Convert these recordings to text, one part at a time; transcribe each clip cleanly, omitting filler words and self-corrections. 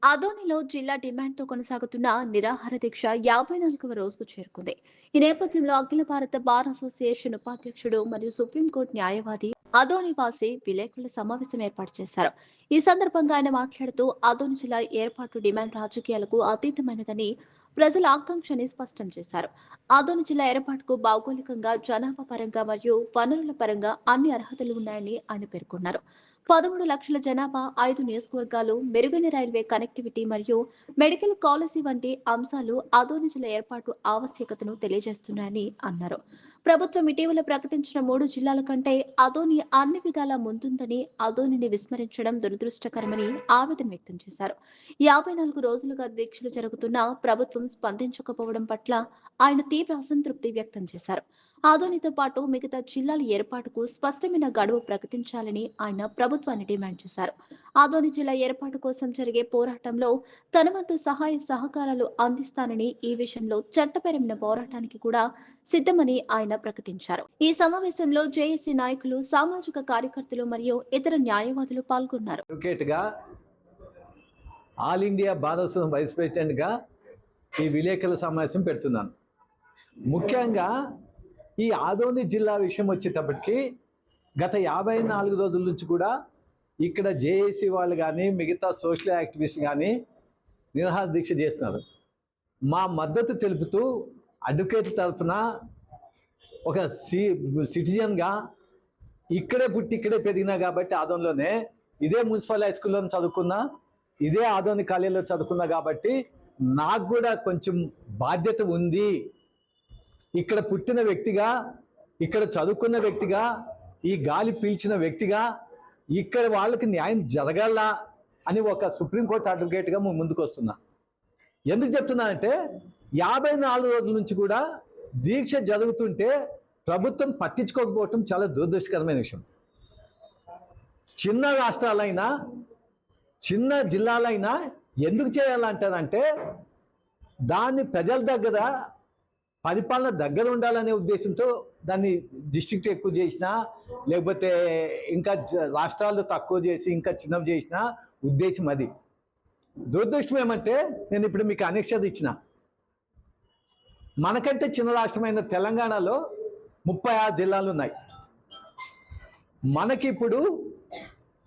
ఆదోనిలో జిల్లా డిమాండ్‌తో కొనసాగుతున్న నిరాహార దీక్ష 54వ రోజుకు చేరుకుంది. ఈ నేపథ్యంలో అఖిల భారత బార్ అసోసియేషన్ ఉపాధ్యక్షుడు మరియు సుప్రీంకోర్టు న్యాయవాది ఆదోని వాసి విలేకరుల సమావేశం ఏర్పాటు చేశారు. ఈ సందర్భంగా ఆయన మాట్లాడుతూ ఆదోని జిల్లా ఏర్పాటు డిమాండ్ రాజకీయాలకు అతీతమైనదని, ప్రజల ఆకాంక్షని స్పష్టం చేశారు. ఆదోని జిల్లా ఏర్పాటుకు భౌగోళికంగా, జనాభా పరంగా మరియు వనరుల పరంగా అన్ని అర్హతలు ఉన్నాయని ఆయన పేర్కొన్నారు. 13 లక్షల జనాభా, 5 నియోజకవర్గాలు, మెరుగైన రైల్వే కనెక్టివిటీ మరియు మెడికల్ కాలేజీ వంటి అంశాలు ఆదోని జిల్లా ఏర్పాటు ఆవశ్యకతను తెలియజేస్తున్నాయని అన్నారు. ప్రభుత్వం ఇటీవల ప్రకటించిన 3 జిల్లాల కంటే ఆదోని అన్ని విధాలా ముందుందని, ఆదోనిని విస్మరించడం దురదృష్టకరమని ఆవేదన వ్యక్తం చేశారు. 54 రోజులుగా దీక్షలు జరుగుతున్నా ప్రభుత్వం స్పందించకపోవడం పట్ల ఆయన తీవ్ర అసంతృప్తి వ్యక్తం చేశారు. ఆదోనితో పాటు మిగతా జిల్లాల ఏర్పాటుకు స్పష్టమైన గడువు ప్రకటించాలని ఆయన ప్రభుత్వాన్ని డిమాండ్ చేశారు. ఆదోని జిల్లా ఏర్పాటు కోసం జరిగే పోరాటంలో తన వంతు సహాయ సహకారాలు అందిస్తానని, ఈ విషయంలో చట్టపరమైన పోరాటానికి కూడా సిద్ధమని ఆయన ప్రకటించారు. ఈ సమావేశంలో జేఏసీ నాయకులు, సామాజిక కార్యకర్తలు మరియు ఇతర న్యాయవాదులు పాల్గొన్నారు. All India bar association vice ప్రెసిడెంట్గా ఈ విలేకరుల సమావేశం పెడుతున్నాను. ముఖ్యంగా ఈ ఆదోని జిల్లా విషయం వచ్చేటప్పటికి గత 54 రోజుల నుంచి కూడా ఇక్కడ జేఏసీ వాళ్ళు కానీ, మిగతా సోషల్ యాక్టివిస్ట్ కానీ నిరాహార దీక్ష చేస్తున్నారు. మా మద్దతు తెలుపుతూ అడ్వకేట్ల తరఫున ఒక సిటిజన్గా ఇక్కడే పుట్టి ఇక్కడే పెరిగినా కాబట్టి ఆదోనిలోనే, ఇదే మున్సిపల్ హై స్కూల్లో చదువుకున్నా, ఇదే ఆదోని కాలేజీలో చదువుకున్నా కాబట్టి నాకు కూడా కొంచెం బాధ్యత ఉంది. ఇక్కడ పుట్టిన వ్యక్తిగా, ఇక్కడ చదువుకున్న వ్యక్తిగా, ఈ గాలి పీల్చిన వ్యక్తిగా ఇక్కడ వాళ్ళకి న్యాయం జరగాల అని ఒక సుప్రీంకోర్టు అడ్వకేట్గా ముందుకు వస్తున్నా. ఎందుకు చెప్తున్నానంటే 54 రోజుల నుంచి కూడా దీక్ష జరుగుతుంటే ప్రభుత్వం పట్టించుకోకపోవటం చాలా దురదృష్టకరమైన విషయం. చిన్న రాష్ట్రాలైనా, చిన్న జిల్లాలైనా ఎందుకు చేయాలంటారంటే దాన్ని ప్రజల దగ్గర, పరిపాలన దగ్గర ఉండాలనే ఉద్దేశంతో దాన్ని డిస్ట్రిక్ట్ ఎక్కువ చేసినా, లేకపోతే ఇంకా రాష్ట్రాలు తక్కువ చేసి ఇంకా చిన్నవి చేసిన ఉద్దేశం అది. దురదృష్టం ఏమంటే నేను ఇప్పుడు మీకు అనక్షత ఇచ్చిన, మనకంటే చిన్న రాష్ట్రమైన తెలంగాణలో 36 జిల్లాలు ఉన్నాయి. మనకి ఇప్పుడు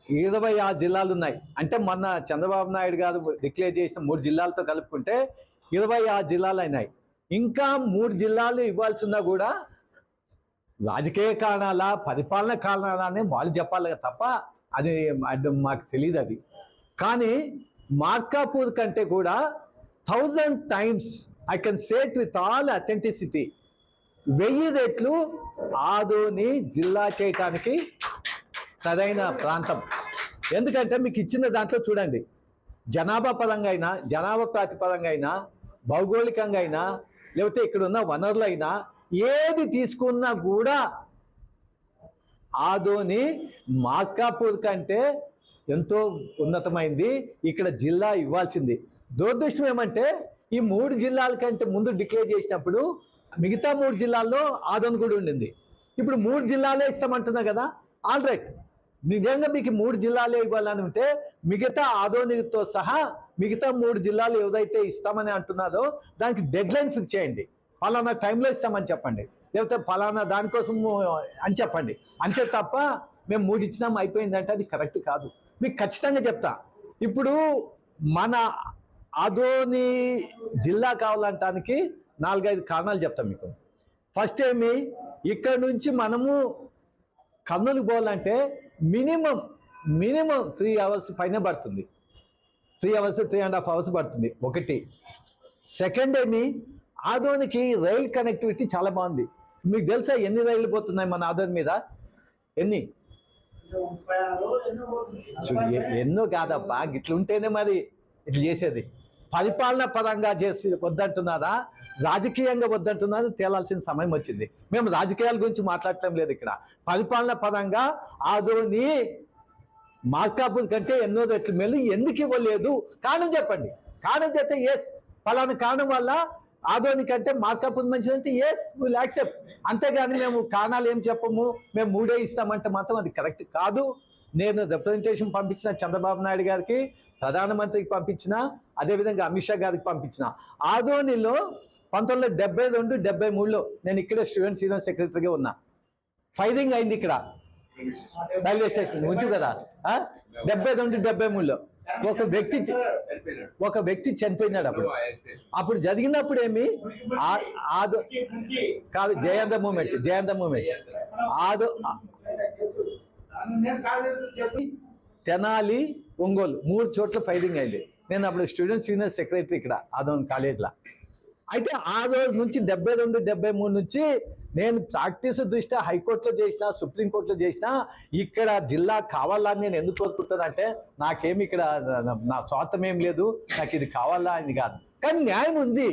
26 జిల్లాలు ఉన్నాయి. అంటే మొన్న చంద్రబాబు నాయుడు గారు డిక్లేర్ చేసిన 3 జిల్లాలతో కలుపుకుంటే 26 జిల్లాలు అయినాయి. ఇంకా 3 జిల్లాలు ఇవ్వాల్సిందా కూడా రాజకీయ కారణాల, పరిపాలన కారణాలనే వాళ్ళు చెప్పాలి తప్ప అది మాకు తెలియదు. అది కానీ మార్కాపూర్ కంటే కూడా 1000 times I can say it with all authenticity, 1000 రెట్లు ఆదోని జిల్లా చేయటానికి సరైన ప్రాంతం. ఎందుకంటే మీకు ఇచ్చిన దాంట్లో చూడండి, జనాభా పరంగా అయినా, జనాభా ప్రాతిపరంగా అయినా, భౌగోళికంగా అయినా, లేకపోతే ఇక్కడ ఉన్న వనరులైనా ఏది తీసుకున్నా కూడా ఆదోని మార్కాపూర్ కంటే ఎంతో ఉన్నతమైంది. ఇక్కడ జిల్లా ఇవ్వాల్సింది. దురదృష్టం ఏమంటే ఈ 3 జిల్లాల కంటే ముందు డిక్లేర్ చేసినప్పుడు మిగతా 3 జిల్లాల్లో ఆదోని కూడా ఉండింది. ఇప్పుడు 3 జిల్లాలే ఇస్తామంటున్నా కదా. ఆల్ రైట్, నిజంగా మీకు 3 జిల్లాలే ఇవ్వాలని ఉంటే మిగతా ఆదోనితో సహా మిగతా 3 జిల్లాలు ఏదైతే ఇస్తామని అంటున్నారో దానికి డెడ్ లైన్ ఫిక్స్ చేయండి. ఫలానా టైంలో ఇస్తామని చెప్పండి, లేకపోతే ఫలానా దానికోసం అని చెప్పండి. అంతే తప్ప మేము 3 ఇచ్చినాం అయిపోయిందంటే అది కరెక్ట్ కాదు. మీకు ఖచ్చితంగా చెప్తా. ఇప్పుడు మన ఆదోని జిల్లా కావాలంటానికి 4-5 కారణాలు చెప్తాం మీకు. ఫస్ట్ ఏమి, ఇక్కడ నుంచి మనము కర్నూలుకి పోవాలంటే మినిమం 3 hours పైన పడుతుంది. 3 hours 3.5 hours పడుతుంది ఒకటి. సెకండ్ ఏమి, ఆదోనికి రైల్ కనెక్టివిటీ చాలా బాగుంది. మీకు తెలుసా ఎన్ని రైళ్లు పోతున్నాయి మన ఆదోని మీద? ఎన్ని? ఎన్నో కాదబ్బా, ఇట్లుంటేనే మరి ఇట్లా చేసేది. పరిపాలన పరంగా చేసి వద్దంటున్నారా, రాజకీయంగా వద్దంటున్నారా తేలాల్సిన సమయం వచ్చింది. మేము రాజకీయాల గురించి మాట్లాడటం లేదు ఇక్కడ. పరిపాలన పరంగా ఆదోని మార్కాపూర్ కంటే ఎన్నో రెట్లు మేలు. ఎందుకు ఇవ్వలేదు కారణం చెప్పండి. కారణం చెప్తే ఎస్ ఫలానా కారణం వల్ల ఆదోని కంటే మార్కాపూర్ మంచిదంటే ఎస్ విల్ యాక్సెప్ట్. అంతేగాని మేము కారణాలు ఏం చెప్పము, మేము 3 ఇస్తామంటే మాత్రం అది కరెక్ట్ కాదు. నేను రిప్రజెంటేషన్ పంపించిన చంద్రబాబు నాయుడు గారికి, ప్రధానమంత్రికి పంపించిన, అదేవిధంగా అమిత్ షా గారికి పంపించిన. ఆదోనిలో 1972-73లో నేను ఇక్కడే స్టూడెంట్స్ యూనియన్ సెక్రటరీగా ఉన్నా. ఫైరింగ్ అయింది ఇక్కడ రైల్వే స్టేషన్ ఉంటుంది కదా. 72-73లో ఒక వ్యక్తి చనిపోయినాడు. అప్పుడు జరిగినప్పుడు ఏమి కాదు, జయంత మూమెంట్ ఆదో తెనాలి, ఒంగోలు 3 చోట్ల ఫైరింగ్ అయింది. నేను అప్పుడు స్టూడెంట్స్ యూనియన్ సెక్రటరీ ఇక్కడ ఆదోన్ కాలేజ్లో. అయితే ఆ రోజు నుంచి 72-73 నుంచి నేను ప్రాక్టీస్ దృష్ట్యా హైకోర్టులో చేసిన, సుప్రీంకోర్టులో చేసిన, ఇక్కడ జిల్లా కావాలని నేను ఎందుకు కోరుకుంటానంటే నాకేమి ఇక్కడ నా స్వార్థం ఏం లేదు, నాకు ఇది కావాలా అని కాదు. కానీ న్యాయం ఉంది.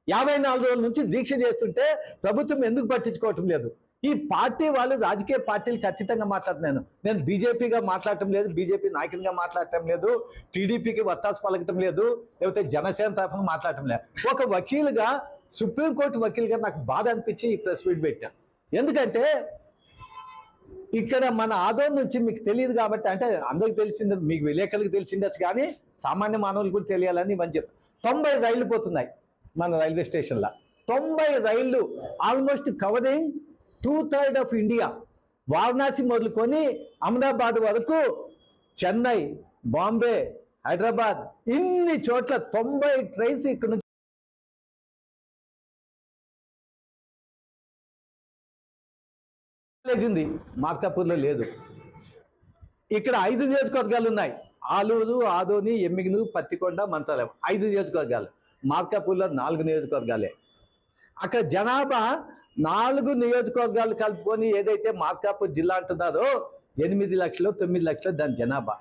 54 రోజుల నుంచి దీక్ష చేస్తుంటే ప్రభుత్వం ఎందుకు పట్టించుకోవటం లేదు? ఈ పార్టీ వాళ్ళు రాజకీయ పార్టీలకు అతీతంగా మాట్లాడుతున్నాను. నేను బీజేపీగా మాట్లాడటం లేదు, బీజేపీ నాయకునిగా మాట్లాడటం లేదు, టీడీపీకి వత్తాసు పలకటం లేదు, లేకపోతే జనసేన తరఫున మాట్లాడటం లేదు. ఒక వకీలుగా, సుప్రీంకోర్టు వకీలుగా నాకు బాధ అనిపించి ఈ ప్రెస్ మీట్ పెట్టాను. ఎందుకంటే ఇక్కడ మన ఆదోన్ నుంచి మీకు తెలియదు కాబట్టి, అంటే అందరికి తెలిసింది, మీకు విలేకరులకు తెలిసిండొచ్చు కానీ సామాన్య మానవులు కూడా తెలియాలని ఇవన్నీ చెప్పి 90 రైళ్లు పోతున్నాయి మన రైల్వే స్టేషన్లో. 90 రైళ్లు almost covering 2/3 of India. Varanasi మొదలుకొని అహ్మదాబాద్ వరకు, చెన్నై, బాంబే, హైదరాబాద్, ఇన్ని చోట్ల 90 ట్రైన్స్ ఇక్కడ నుంచి ఉంది. మార్కాపూర్లో లేదు. ఇక్కడ 5 నియోజకవర్గాలు ఉన్నాయి. ఆలూరు, ఆదోని, ఎమ్మిగనూరు, పత్తికొండ, మంత్రాలయం 5 నియోజకవర్గాలు. మార్కాపూర్లో 4 నియోజకవర్గాలే. అక్కడ జనాభా 4 నియోజకవర్గాలు కలుపుకొని ఏదైతే మార్కాపూర్ జిల్లా అంటున్నారో 8 లక్షలు 9 లక్షలు దాని జనాభా.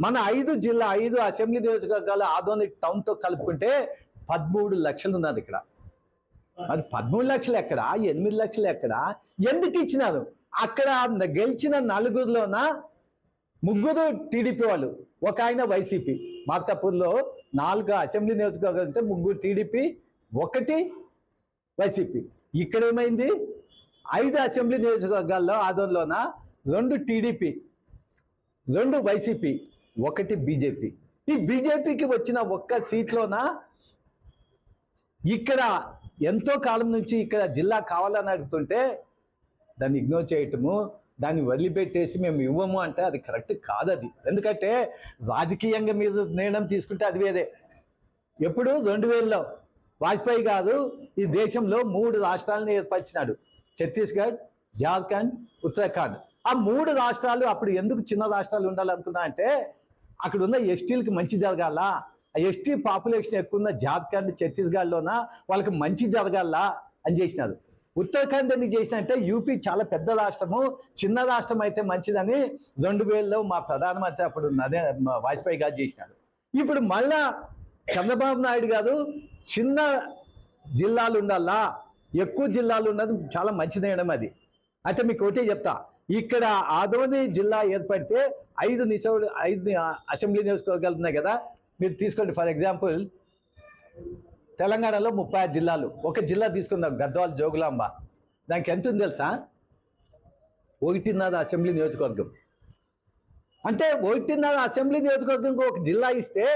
మన 5 అసెంబ్లీ నియోజకవర్గాలు ఆదోని టౌన్తో కలుపుకుంటే 13 లక్షలు ఉన్నది ఇక్కడ. అది 13 లక్షలు ఎక్కడ, 8 లక్షలు ఎక్కడ, ఎందుకు ఇచ్చినారు? అక్కడ గెలిచిన 4గురిలోన 3 టీడీపీ వాళ్ళు, ఒక ఆయన వైసీపీ. మార్కాపూర్లో 4 అసెంబ్లీ నియోజకవర్గాలు ఉంటే 3 టీడీపీ, 1 వైసీపీ. ఇక్కడ ఏమైంది? 5 అసెంబ్లీ నియోజకవర్గాల్లో ఆదోన్లోన 2 టీడీపీ, 2 వైసీపీ, 1 బీజేపీ. ఈ బీజేపీకి వచ్చిన 1 సీట్లోన ఇక్కడ ఎంతో కాలం నుంచి ఇక్కడ జిల్లా కావాలని అడుగుతుంటే దాన్ని ఇగ్నోర్ చేయటము, దాన్ని వదిలిపెట్టేసి మేము ఇవ్వము అంటే అది కరెక్ట్ కాదు. అది ఎందుకంటే రాజకీయంగా మీరు నిర్ణయం తీసుకుంటే అది వేరే. ఎప్పుడు 2000లో వాజ్పేయి గారు ఈ దేశంలో 3 రాష్ట్రాలను ఏర్పరిచినాడు. ఛత్తీస్గఢ్, జార్ఖండ్, ఉత్తరాఖండ్. ఆ 3 రాష్ట్రాలు అప్పుడు ఎందుకు చిన్న రాష్ట్రాలు ఉండాలనుకున్నా అంటే అక్కడ ఉన్న ఎస్టీలకు మంచి జరగాల, ఆ ఎస్టీ పాపులేషన్ ఎక్కువ ఉన్న జార్ఖండ్, ఛత్తీస్గఢ్లోన వాళ్ళకి మంచి జరగాల అని చేసినారు. ఉత్తరాఖండ్ ఎందుకు చేసిన అంటే యూపీ చాలా పెద్ద రాష్ట్రము, చిన్న రాష్ట్రం అయితే మంచిదని 2000లో మా ప్రధానమంత్రి అప్పుడు వాజ్పేయి గారు చేసినాడు. ఇప్పుడు మళ్ళా చంద్రబాబు నాయుడు గారు చిన్న జిల్లాలు ఉండాలా, ఎక్కువ జిల్లాలు ఉన్నది చాలా మంచి నిర్ణయం అది. అయితే మీకు ఒకటే చెప్తా, ఇక్కడ ఆదోని జిల్లా ఏర్పడితే 5 అసెంబ్లీ నియోజకవర్గాలు ఉన్నాయి కదా, మీరు తీసుకోండి. ఫర్ ఎగ్జాంపుల్ తెలంగాణలో 36 జిల్లాలు, ఒక జిల్లా తీసుకుందాం గద్వాల జోగులాంబ, దానికి ఎంత ఉంది తెలుసా? 1.5 అసెంబ్లీ నియోజకవర్గం. అంటే 1.5 అసెంబ్లీ నియోజకవర్గం ఒక జిల్లా ఇస్తే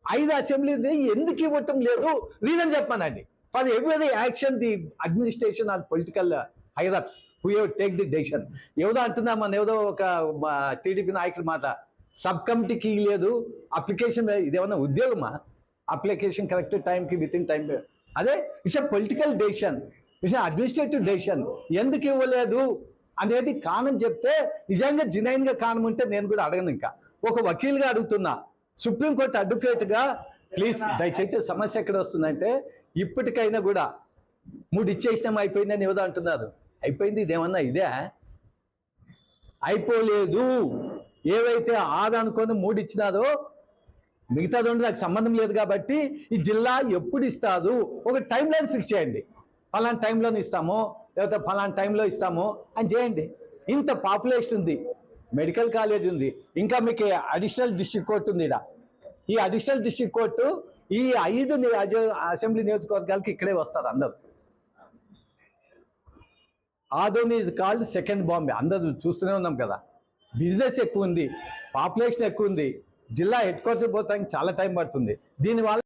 5 అసెంబ్లీ ఎందుకు ఇవ్వటం లేదు? రీజన్ చెప్పానండి. For every action the administration or political higher ups who have take the decision. ఏదో అంటున్నా మన ఏదో ఒక టీడీపీ నాయకుడి మాట, సబ్ కమిటీకి లేదు అప్లికేషన్. ఇదేమన్నా ఉద్యోగమా? అప్లికేషన్ కరెక్ట్ టైంకి విత్ ఇన్ టైం. అదే it's a political decision, it's administrative decision. ఎందుకు ఇవ్వలేదు అనేది కారణం చెప్తే, నిజంగా జినైన్గా కారణం ఉంటే నేను కూడా అడగను. ఇంకా ఒక వకీల్గా అడుగుతున్నా, సుప్రీంకోర్టు అడ్వకేట్గా, ప్లీజ్ దయచేసి సమస్య ఎక్కడ వస్తుందంటే ఇప్పటికైనా కూడా 3 ఇచ్చేసినాం అయిపోయిందని ఏదో అంటున్నారు. అయిపోయింది ఇదేమన్నా ఇదే? అయిపోలేదు. ఏవైతే ఆదనుకొని 3 ఇచ్చినారో మిగతాది నాకు సంబంధం లేదు. కాబట్టి ఈ జిల్లా ఎప్పుడు ఇస్తారు ఒక టైం లైన్ ఫిక్స్ చేయండి. ఫలానా టైంలోనే ఇస్తాము, లేకపోతే ఫలానా టైంలో ఇస్తాము అని చేయండి. ఇంత పాపులేషన్ ఉంది, మెడికల్ కాలేజ్ ఉంది, ఇంకా మీకు అడిషనల్ డిస్ట్రిక్ట్ కోర్టు ఉంది. ఈ అడిషనల్ డిస్ట్రిక్ట్ కోర్టు ఈ 5 అసెంబ్లీ నియోజకవర్గాలకి ఇక్కడే వస్తారు అందరూ. Adoni is called second Bombay, అందరూ చూస్తూనే ఉన్నాం కదా. బిజినెస్ ఎక్కువ ఉంది, పాపులేషన్ ఎక్కువ ఉంది, జిల్లా హెడ్ క్వార్టర్ పోతానికి చాలా టైం పడుతుంది. దీనివల్ల